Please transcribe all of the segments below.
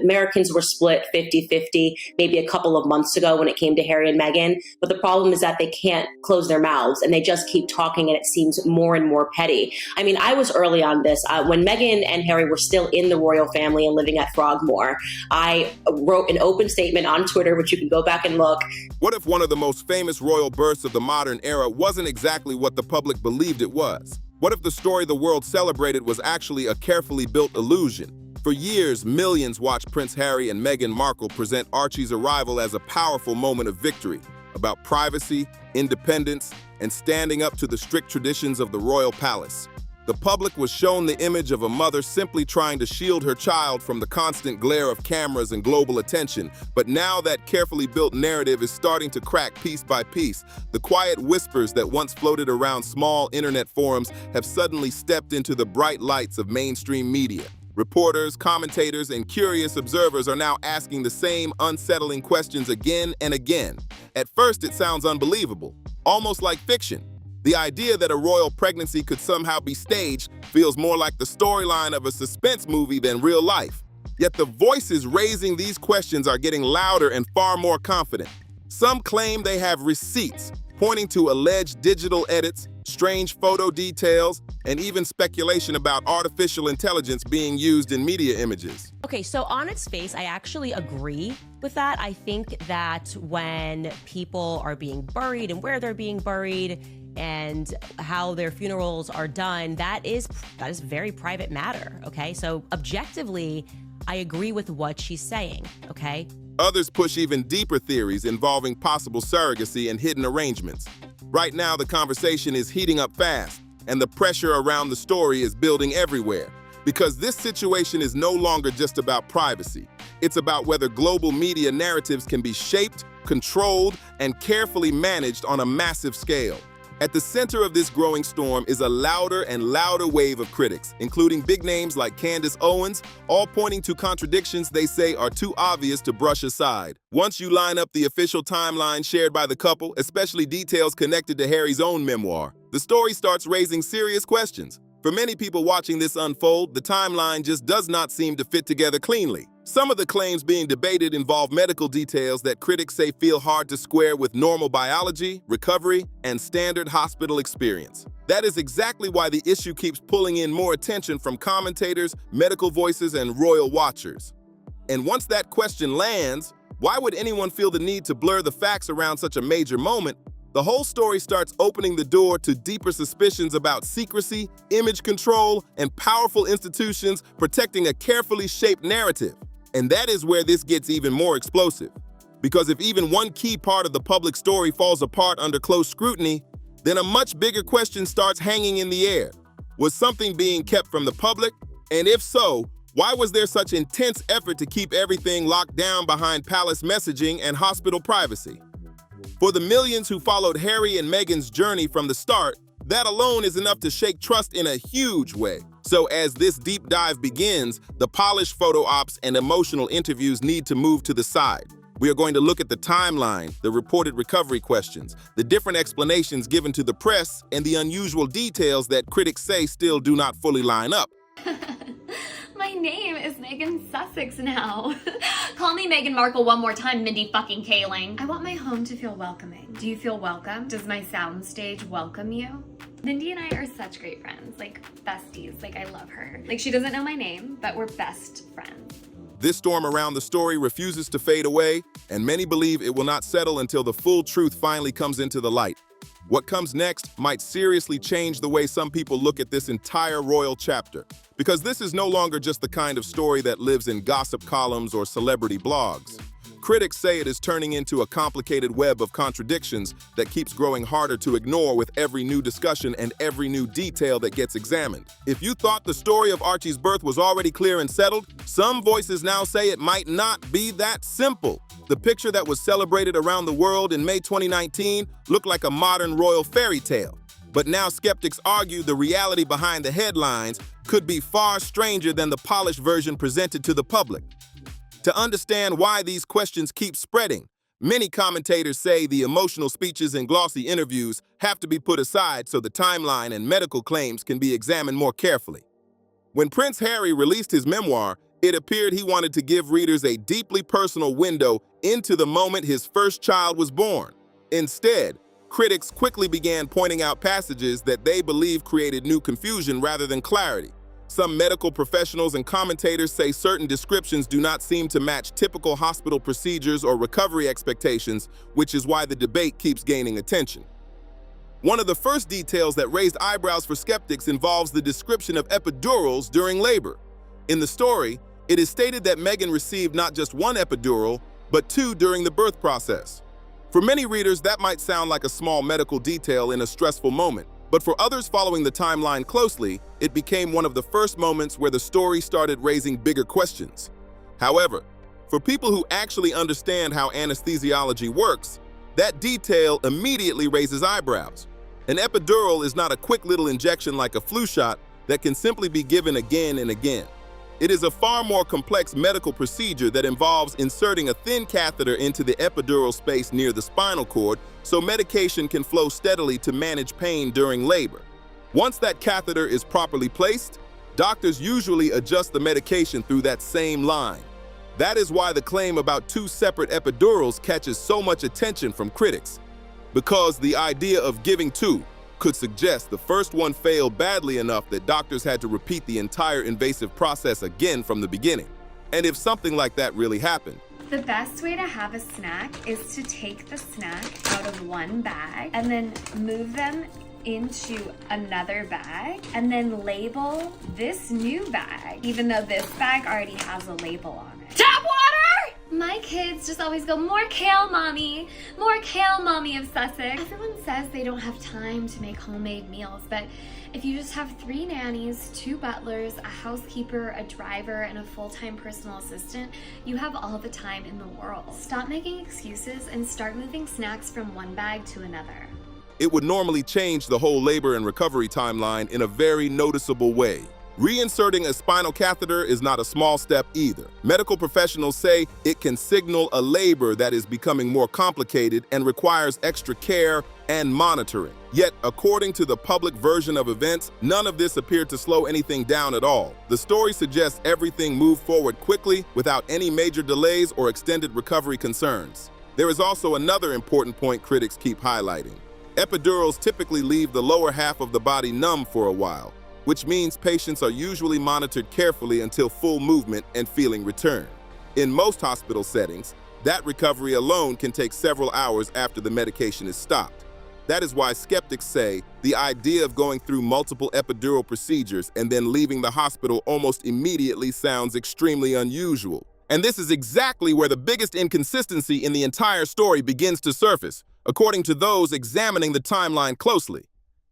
Americans were split 50-50 maybe a couple of months ago when it came to Harry and Meghan. But the problem is that they can't close their mouths and they just keep talking, and it seems more and more petty. I mean, I was early on this. When Meghan and Harry were still in the royal family and living at Frogmore, I wrote an open statement on Twitter, which you can go back and look. What if one of the most famous royal births of the modern era wasn't exactly what the public believed it was? What if the story the world celebrated was actually a carefully built illusion? For years, millions watched Prince Harry and Meghan Markle present Archie's arrival as a powerful moment of victory, about privacy, independence, and standing up to the strict traditions of the royal palace. The public was shown the image of a mother simply trying to shield her child from the constant glare of cameras and global attention. But now that carefully built narrative is starting to crack piece by piece. The quiet whispers that once floated around small internet forums have suddenly stepped into the bright lights of mainstream media. Reporters, commentators, and curious observers are now asking the same unsettling questions again and again. At first, it sounds unbelievable, almost like fiction. The idea that a royal pregnancy could somehow be staged feels more like the storyline of a suspense movie than real life. Yet the voices raising these questions are getting louder and far more confident. Some claim they have receipts, pointing to alleged digital edits, strange photo details, and even speculation about artificial intelligence being used in media images. Okay, so on its face, I actually agree with that. I think that when people are being buried and where they're being buried and how their funerals are done, that is very private matter, okay? So objectively, I agree with what she's saying, okay? Others push even deeper theories involving possible surrogacy and hidden arrangements. Right now, the conversation is heating up fast, and the pressure around the story is building everywhere. Because this situation is no longer just about privacy. It's about whether global media narratives can be shaped, controlled, and carefully managed on a massive scale. At the center of this growing storm is a louder and louder wave of critics, including big names like Candace Owens, all pointing to contradictions they say are too obvious to brush aside. Once you line up the official timeline shared by the couple, especially details connected to Harry's own memoir, the story starts raising serious questions. For many people watching this unfold, the timeline just does not seem to fit together cleanly. Some of the claims being debated involve medical details that critics say feel hard to square with normal biology, recovery, and standard hospital experience. That is exactly why the issue keeps pulling in more attention from commentators, medical voices, and royal watchers. And once that question lands, why would anyone feel the need to blur the facts around such a major moment? The whole story starts opening the door to deeper suspicions about secrecy, image control, and powerful institutions protecting a carefully shaped narrative. And that is where this gets even more explosive. Because if even one key part of the public story falls apart under close scrutiny, then a much bigger question starts hanging in the air. Was something being kept from the public? And if so, why was there such intense effort to keep everything locked down behind palace messaging and hospital privacy? For the millions who followed Harry and Meghan's journey from the start, that alone is enough to shake trust in a huge way. So as this deep dive begins, the polished photo ops and emotional interviews need to move to the side. We are going to look at the timeline, the reported recovery questions, the different explanations given to the press, and the unusual details that critics say still do not fully line up. My name is Meghan Sussex now. Call me Meghan Markle one more time, Mindy fucking Kaling. I want my home to feel welcoming. Do you feel welcome? Does my soundstage welcome you? Mindy and I are such great friends, like besties. Like, I love her. Like, she doesn't know my name, but we're best friends. This storm around the story refuses to fade away, and many believe it will not settle until the full truth finally comes into the light. What comes next might seriously change the way some people look at this entire royal chapter, because this is no longer just the kind of story that lives in gossip columns or celebrity blogs. Critics say it is turning into a complicated web of contradictions that keeps growing harder to ignore with every new discussion and every new detail that gets examined. If you thought the story of Archie's birth was already clear and settled, some voices now say it might not be that simple. The picture that was celebrated around the world in May 2019 looked like a modern royal fairy tale. But now skeptics argue the reality behind the headlines could be far stranger than the polished version presented to the public. To understand why these questions keep spreading, many commentators say the emotional speeches and glossy interviews have to be put aside so the timeline and medical claims can be examined more carefully. When Prince Harry released his memoir, It appeared he wanted to give readers a deeply personal window into the moment his first child was born. Instead, critics quickly began pointing out passages that they believe created new confusion rather than clarity. Some medical professionals and commentators say certain descriptions do not seem to match typical hospital procedures or recovery expectations, which is why the debate keeps gaining attention. One of the first details that raised eyebrows for skeptics involves the description of epidurals during labor. In the story, it is stated that Meghan received not just one epidural, but two during the birth process. For many readers, that might sound like a small medical detail in a stressful moment, but for others following the timeline closely, it became one of the first moments where the story started raising bigger questions. However, for people who actually understand how anesthesiology works, that detail immediately raises eyebrows. An epidural is not a quick little injection like a flu shot that can simply be given again and again. It is a far more complex medical procedure that involves inserting a thin catheter into the epidural space near the spinal cord so medication can flow steadily to manage pain during labor. Once that catheter is properly placed, doctors usually adjust the medication through that same line. That is why the claim about two separate epidurals catches so much attention from critics, because the idea of giving two could suggest the first one failed badly enough that doctors had to repeat the entire invasive process again from the beginning. And if something like that really happened, the best way to have a snack is to take the snack out of one bag and then move them into another bag and then label this new bag, even though this bag already has a label on it. Tap water! My kids just always go, more kale, mommy of Sussex. Everyone says they don't have time to make homemade meals, but if you just have 3 nannies, 2 butlers, a housekeeper, a driver, and a full-time personal assistant, you have all the time in the world. Stop making excuses and start moving snacks from one bag to another. it would normally change the whole labor and recovery timeline in a very noticeable way. Reinserting a spinal catheter is not a small step either. Medical professionals say it can signal a labor that is becoming more complicated and requires extra care and monitoring. Yet, according to the public version of events, none of this appeared to slow anything down at all. The story suggests everything moved forward quickly without any major delays or extended recovery concerns. There is also another important point critics keep highlighting. Epidurals typically leave the lower half of the body numb for a while, which means patients are usually monitored carefully until full movement and feeling return. In most hospital settings, that recovery alone can take several hours after the medication is stopped. That is why skeptics say the idea of going through multiple epidural procedures and then leaving the hospital almost immediately sounds extremely unusual. And this is exactly where the biggest inconsistency in the entire story begins to surface, according to those examining the timeline closely.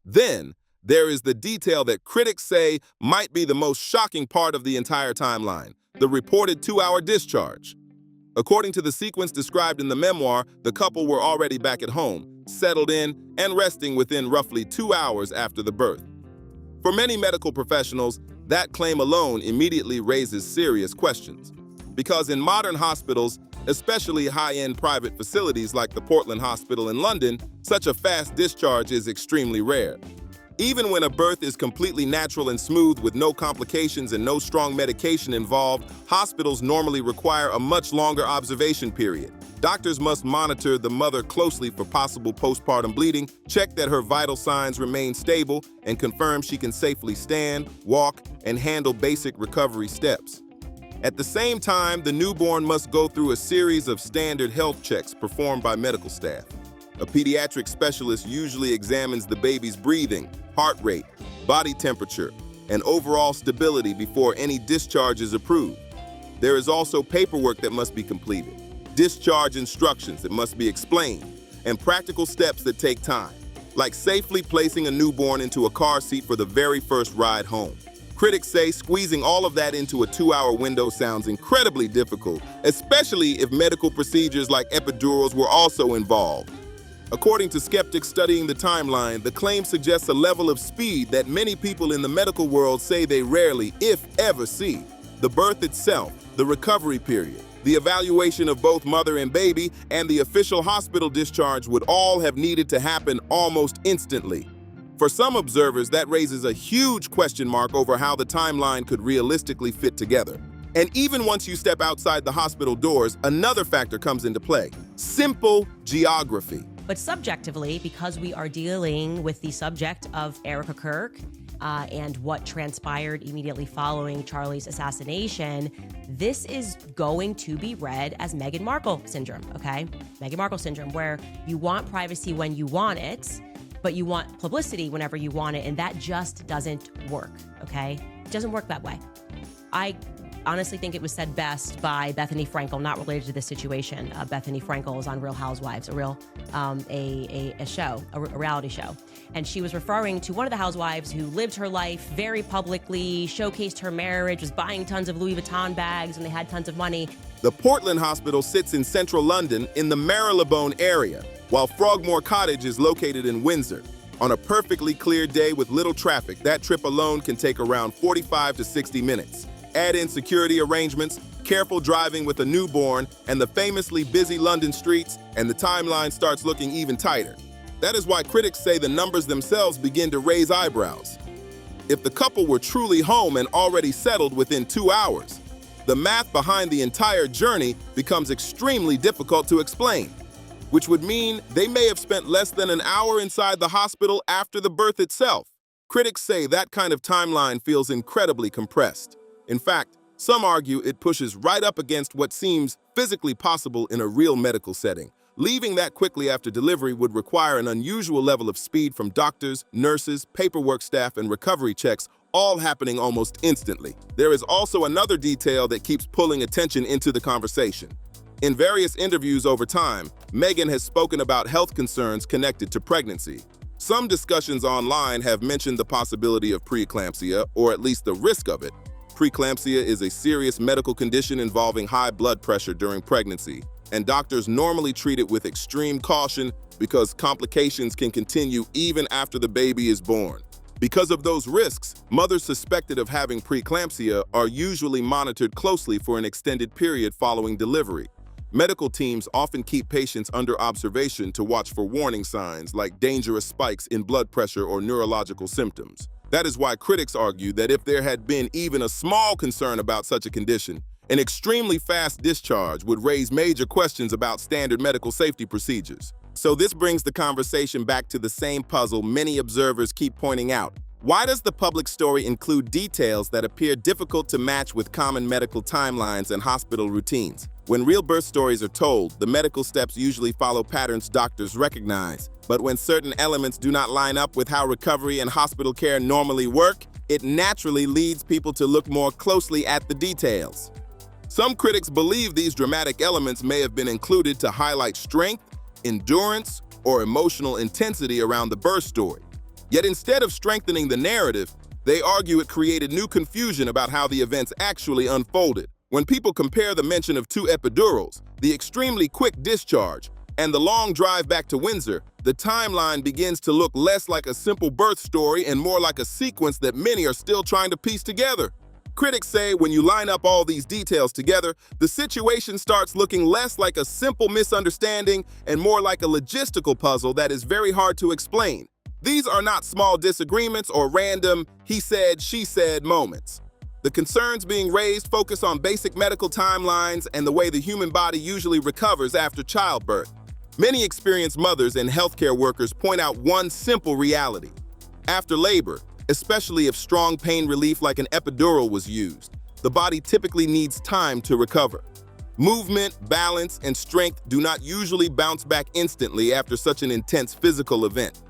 Then, there is the detail that critics say might be the most shocking part of the entire timeline, the reported 2-hour discharge. According to the sequence described in the memoir, the couple were already back at home, settled in, and resting within roughly 2 hours after the birth. For many medical professionals, that claim alone immediately raises serious questions. Because in modern hospitals, especially high-end private facilities like the Portland Hospital in London, such a fast discharge is extremely rare. Even when a birth is completely natural and smooth with no complications and no strong medication involved, hospitals normally require a much longer observation period. Doctors must monitor the mother closely for possible postpartum bleeding, check that her vital signs remain stable, and confirm she can safely stand, walk, and handle basic recovery steps. At the same time, the newborn must go through a series of standard health checks performed by medical staff. A pediatric specialist usually examines the baby's breathing, heart rate, body temperature, and overall stability before any discharge is approved. There is also paperwork that must be completed, discharge instructions that must be explained, and practical steps that take time, like safely placing a newborn into a car seat for the very first ride home. Critics say squeezing all of that into a 2-hour window sounds incredibly difficult, especially if medical procedures like epidurals were also involved. According to skeptics studying the timeline, the claim suggests a level of speed that many people in the medical world say they rarely, if ever, see. The birth itself, the recovery period, the evaluation of both mother and baby, and the official hospital discharge would all have needed to happen almost instantly. For some observers, that raises a huge question mark over how the timeline could realistically fit together. And even once you step outside the hospital doors, another factor comes into play: simple geography. But subjectively, because we are dealing with the subject of Erica Kirk and what transpired immediately following Charlie's assassination, this is going to be read as Meghan Markle syndrome, okay? Meghan Markle syndrome, where you want privacy when you want it, but you want publicity whenever you want it, and that just doesn't work, okay? It doesn't work that way. I honestly think it was said best by Bethany Frankel, not related to this situation. Bethany Frankel is on Real Housewives, a reality show. And she was referring to one of the housewives who lived her life very publicly, showcased her marriage, was buying tons of Louis Vuitton bags when they had tons of money. The Portland Hospital sits in central London in the Marylebone area, while Frogmore Cottage is located in Windsor. On a perfectly clear day with little traffic, that trip alone can take around 45 to 60 minutes. Add in security arrangements, careful driving with a newborn, and the famously busy London streets, and the timeline starts looking even tighter. That is why critics say the numbers themselves begin to raise eyebrows. If the couple were truly home and already settled within 2 hours, the math behind the entire journey becomes extremely difficult to explain, which would mean they may have spent less than an hour inside the hospital after the birth itself. Critics say that kind of timeline feels incredibly compressed. In fact, some argue it pushes right up against what seems physically possible in a real medical setting. Leaving that quickly after delivery would require an unusual level of speed from doctors, nurses, paperwork staff, and recovery checks, all happening almost instantly. There is also another detail that keeps pulling attention into the conversation. In various interviews over time, Meghan has spoken about health concerns connected to pregnancy. Some discussions online have mentioned the possibility of preeclampsia, or at least the risk of it. Preeclampsia is a serious medical condition involving high blood pressure during pregnancy, and doctors normally treat it with extreme caution because complications can continue even after the baby is born. Because of those risks, mothers suspected of having preeclampsia are usually monitored closely for an extended period following delivery. Medical teams often keep patients under observation to watch for warning signs like dangerous spikes in blood pressure or neurological symptoms. That is why critics argue that if there had been even a small concern about such a condition, an extremely fast discharge would raise major questions about standard medical safety procedures. So this brings the conversation back to the same puzzle many observers keep pointing out. Why does the public story include details that appear difficult to match with common medical timelines and hospital routines? When real birth stories are told, the medical steps usually follow patterns doctors recognize. But when certain elements do not line up with how recovery and hospital care normally work, it naturally leads people to look more closely at the details. Some critics believe these dramatic elements may have been included to highlight strength, endurance, or emotional intensity around the birth story. Yet instead of strengthening the narrative, they argue it created new confusion about how the events actually unfolded. When people compare the mention of 2 epidurals, the extremely quick discharge, and the long drive back to Windsor, the timeline begins to look less like a simple birth story and more like a sequence that many are still trying to piece together. Critics say when you line up all these details together, the situation starts looking less like a simple misunderstanding and more like a logistical puzzle that is very hard to explain. These are not small disagreements or random he said, she said moments. The concerns being raised focus on basic medical timelines and the way the human body usually recovers after childbirth. Many experienced mothers and healthcare workers point out one simple reality. After labor, especially if strong pain relief like an epidural was used, the body typically needs time to recover. Movement, balance, and strength do not usually bounce back instantly after such an intense physical event.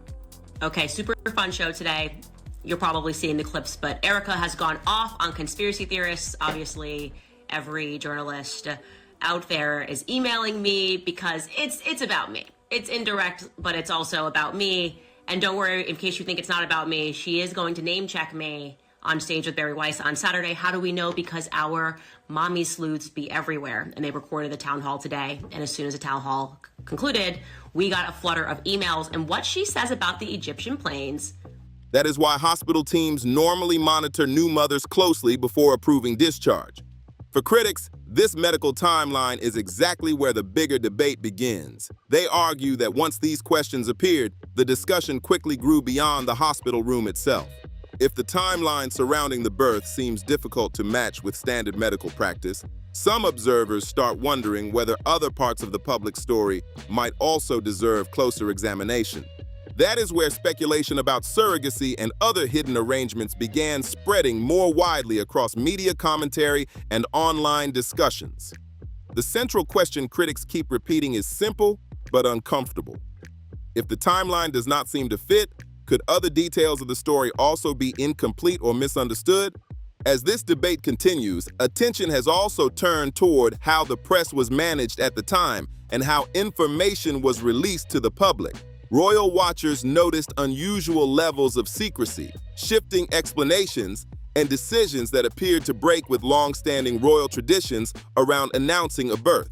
Okay, super fun show today. You're probably seeing the clips, but Erica has gone off on conspiracy theorists. Obviously, every journalist out there is emailing me because it's about me. It's indirect, but it's also about me. And don't worry, in case you think it's not about me, she is going to name check me on stage with Barry Weiss on Saturday. How do we know? Because our mommy sleuths be everywhere. And they recorded the town hall today. And as soon as the town hall concluded, we got a flutter of emails. And what she says about the Egyptian planes. That is why hospital teams normally monitor new mothers closely before approving discharge. For critics, this medical timeline is exactly where the bigger debate begins. They argue that once these questions appeared, the discussion quickly grew beyond the hospital room itself. If the timeline surrounding the birth seems difficult to match with standard medical practice, some observers start wondering whether other parts of the public story might also deserve closer examination. That is where speculation about surrogacy and other hidden arrangements began spreading more widely across media commentary and online discussions. The central question critics keep repeating is simple but uncomfortable. If the timeline does not seem to fit, could other details of the story also be incomplete or misunderstood? As this debate continues, attention has also turned toward how the press was managed at the time and how information was released to the public. Royal watchers noticed unusual levels of secrecy, shifting explanations, and decisions that appeared to break with long-standing royal traditions around announcing a birth.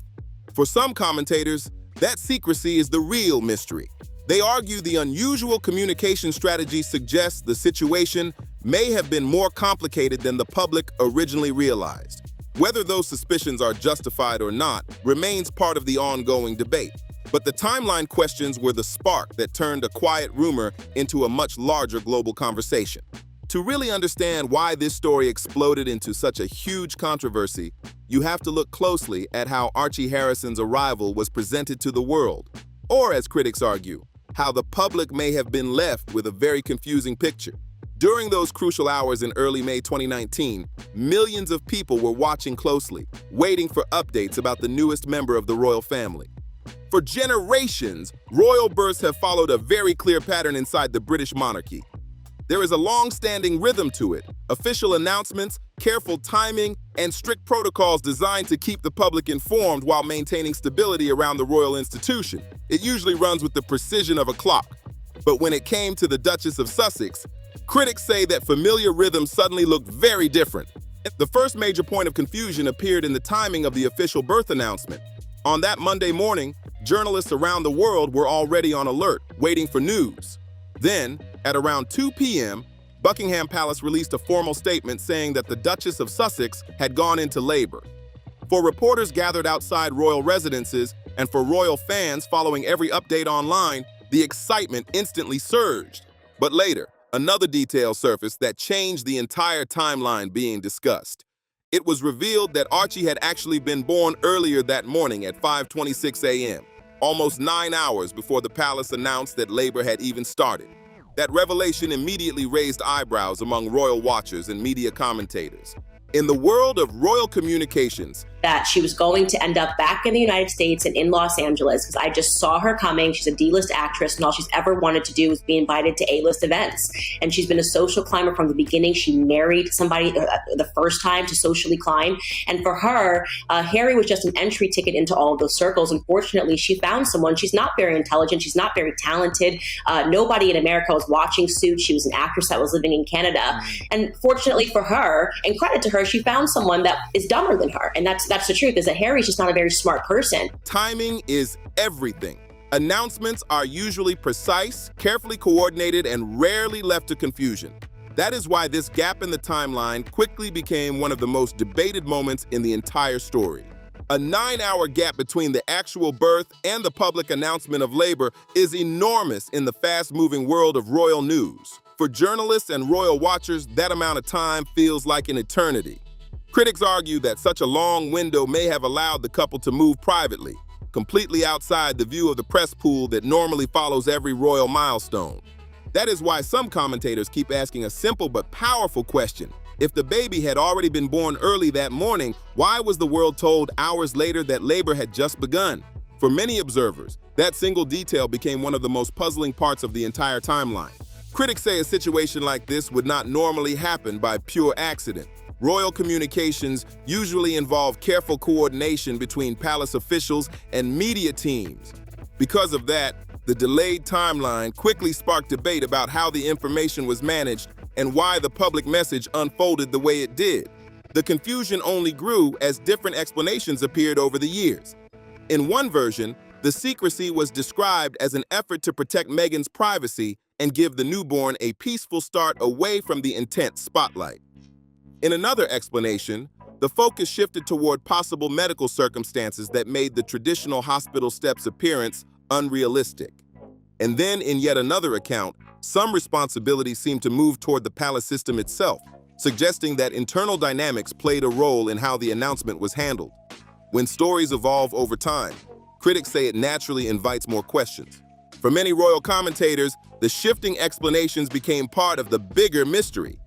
For some commentators, that secrecy is the real mystery. They argue the unusual communication strategy suggests the situation may have been more complicated than the public originally realized. Whether those suspicions are justified or not remains part of the ongoing debate. But the timeline questions were the spark that turned a quiet rumor into a much larger global conversation. To really understand why this story exploded into such a huge controversy, you have to look closely at how Archie Harrison's arrival was presented to the world. Or, as critics argue, how the public may have been left with a very confusing picture. During those crucial hours in early May 2019, millions of people were watching closely, waiting for updates about the newest member of the royal family. For generations, royal births have followed a very clear pattern inside the British monarchy. There is a long-standing rhythm to it, official announcements, careful timing, and strict protocols designed to keep the public informed while maintaining stability around the royal institution. It usually runs with the precision of a clock. But when it came to the Duchess of Sussex, critics say that familiar rhythms suddenly looked very different. The first major point of confusion appeared in the timing of the official birth announcement. On that Monday morning, journalists around the world were already on alert, waiting for news. Then, at around 2 p.m., Buckingham Palace released a formal statement saying that the Duchess of Sussex had gone into labor. For reporters gathered outside royal residences and for royal fans following every update online, the excitement instantly surged. But later, another detail surfaced that changed the entire timeline being discussed. It was revealed that Archie had actually been born earlier that morning at 5:26 a.m., almost 9 hours before the palace announced that labor had even started. That revelation immediately raised eyebrows among royal watchers and media commentators. In the world of royal communications, that she was going to end up back in the United States and in Los Angeles, because I just saw her coming. She's a D-list actress, and all she's ever wanted to do is be invited to A-list events. And she's been a social climber from the beginning. She married somebody the first time to socially climb. And for her, Harry was just an entry ticket into all of those circles. Unfortunately, she found someone. She's not very intelligent. She's not very talented. Nobody in America was watching Suits. She was an actress that was living in Canada. And fortunately for her, and credit to her, she found someone that is dumber than her. And that's the truth, is that Harry's just not a very smart person. timing is everything. Announcements are usually precise, carefully coordinated, and rarely left to confusion. That is why this gap in the timeline quickly became one of the most debated moments in the entire story. A 9-hour gap between the actual birth and the public announcement of labor is enormous in the fast-moving world of royal news. For journalists and royal watchers, that amount of time feels like an eternity. Critics argue that such a long window may have allowed the couple to move privately, completely outside the view of the press pool that normally follows every royal milestone. That is why some commentators keep asking a simple but powerful question. If the baby had already been born early that morning, why was the world told hours later that labor had just begun? For many observers, that single detail became one of the most puzzling parts of the entire timeline. Critics say a situation like this would not normally happen by pure accident. Royal communications usually involve careful coordination between palace officials and media teams. Because of that, the delayed timeline quickly sparked debate about how the information was managed and why the public message unfolded the way it did. The confusion only grew as different explanations appeared over the years. In one version, the secrecy was described as an effort to protect Meghan's privacy and give the newborn a peaceful start away from the intense spotlight. In another explanation, the focus shifted toward possible medical circumstances that made the traditional hospital steps appearance unrealistic. And then, in yet another account, some responsibility seemed to move toward the palace system itself, suggesting that internal dynamics played a role in how the announcement was handled. When stories evolve over time, critics say it naturally invites more questions. For many royal commentators, the shifting explanations became part of the bigger mystery.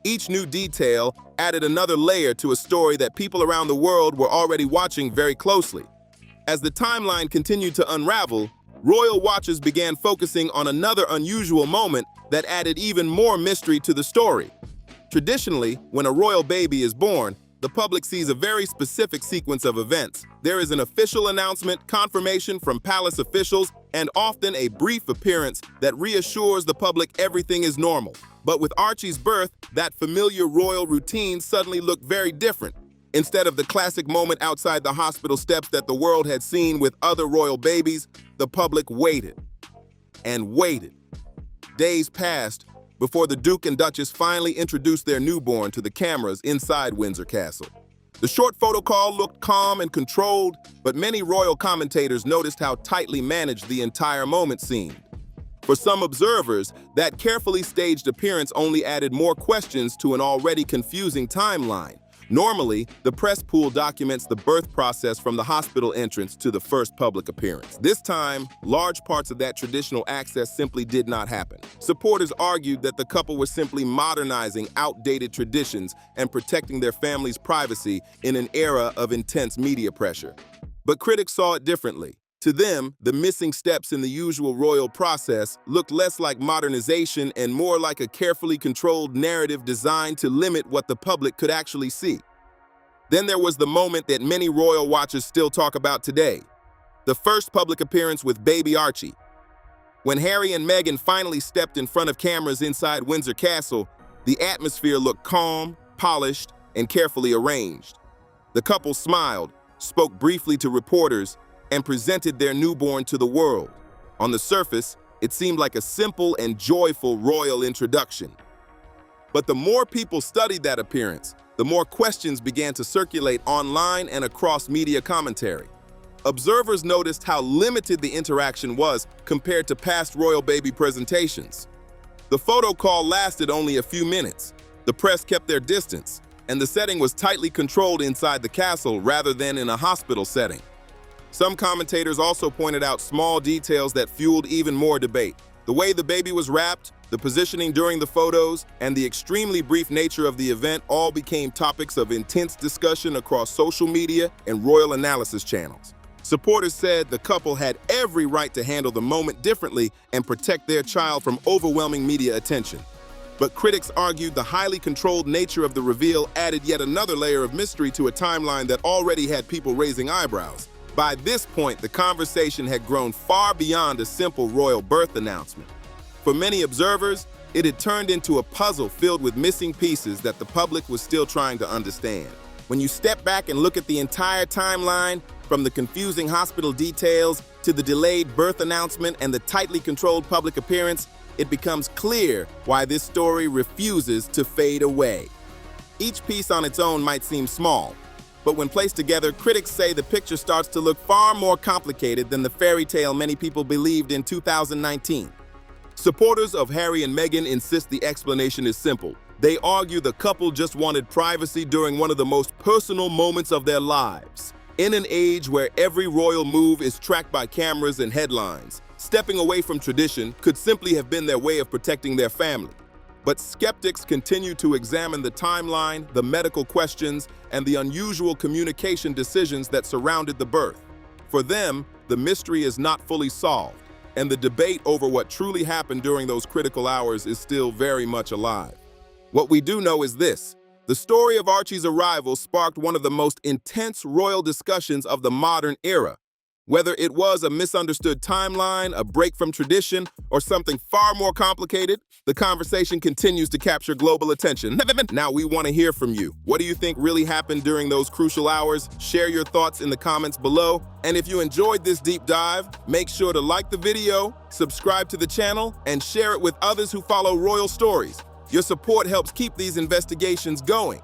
Each new detail added another layer to a story that people around the world were already watching very closely. As the timeline continued to unravel, royal watchers began focusing on another unusual moment that added even more mystery to the story. Traditionally, when a royal baby is born, the public sees a very specific sequence of events. There is an official announcement, confirmation from palace officials, and often a brief appearance that reassures the public everything is normal. But with Archie's birth, that familiar royal routine suddenly looked very different. Instead of the classic moment outside the hospital steps that the world had seen with other royal babies, the public waited and waited. Days passed before the Duke and Duchess finally introduced their newborn to the cameras inside Windsor Castle. The short photo call looked calm and controlled, but many royal commentators noticed how tightly managed the entire moment seemed. For some observers, that carefully staged appearance only added more questions to an already confusing timeline. Normally, the press pool documents the birth process from the hospital entrance to the first public appearance. This time, large parts of that traditional access simply did not happen. Supporters argued that the couple were simply modernizing outdated traditions and protecting their family's privacy in an era of intense media pressure. But critics saw it differently. To them, the missing steps in the usual royal process looked less like modernization and more like a carefully controlled narrative designed to limit what the public could actually see. Then there was the moment that many royal watchers still talk about today, the first public appearance with baby Archie. When Harry and Meghan finally stepped in front of cameras inside Windsor Castle, the atmosphere looked calm, polished, and carefully arranged. The couple smiled, spoke briefly to reporters, and presented their newborn to the world. On the surface, it seemed like a simple and joyful royal introduction. But the more people studied that appearance, the more questions began to circulate online and across media commentary. Observers noticed how limited the interaction was compared to past royal baby presentations. The photo call lasted only a few minutes. The press kept their distance, and the setting was tightly controlled inside the castle rather than in a hospital setting. Some commentators also pointed out small details that fueled even more debate. The way the baby was wrapped, the positioning during the photos, and the extremely brief nature of the event all became topics of intense discussion across social media and royal analysis channels. Supporters said the couple had every right to handle the moment differently and protect their child from overwhelming media attention. But critics argued the highly controlled nature of the reveal added yet another layer of mystery to a timeline that already had people raising eyebrows. By this point, the conversation had grown far beyond a simple royal birth announcement. For many observers, it had turned into a puzzle filled with missing pieces that the public was still trying to understand. When you step back and look at the entire timeline, from the confusing hospital details to the delayed birth announcement and the tightly controlled public appearance, it becomes clear why this story refuses to fade away. Each piece on its own might seem small, but when placed together, critics say the picture starts to look far more complicated than the fairy tale many people believed in 2019. Supporters of Harry and Meghan insist the explanation is simple. They argue the couple just wanted privacy during one of the most personal moments of their lives. In an age where every royal move is tracked by cameras and headlines, stepping away from tradition could simply have been their way of protecting their family. But skeptics continue to examine the timeline, the medical questions, and the unusual communication decisions that surrounded the birth. For them, the mystery is not fully solved, and the debate over what truly happened during those critical hours is still very much alive. What we do know is this: the story of Archie's arrival sparked one of the most intense royal discussions of the modern era. Whether it was a misunderstood timeline, a break from tradition, or something far more complicated, the conversation continues to capture global attention. Now we want to hear from you. What do you think really happened during those crucial hours? Share your thoughts in the comments below. And if you enjoyed this deep dive, make sure to like the video, subscribe to the channel, and share it with others who follow royal stories. Your support helps keep these investigations going.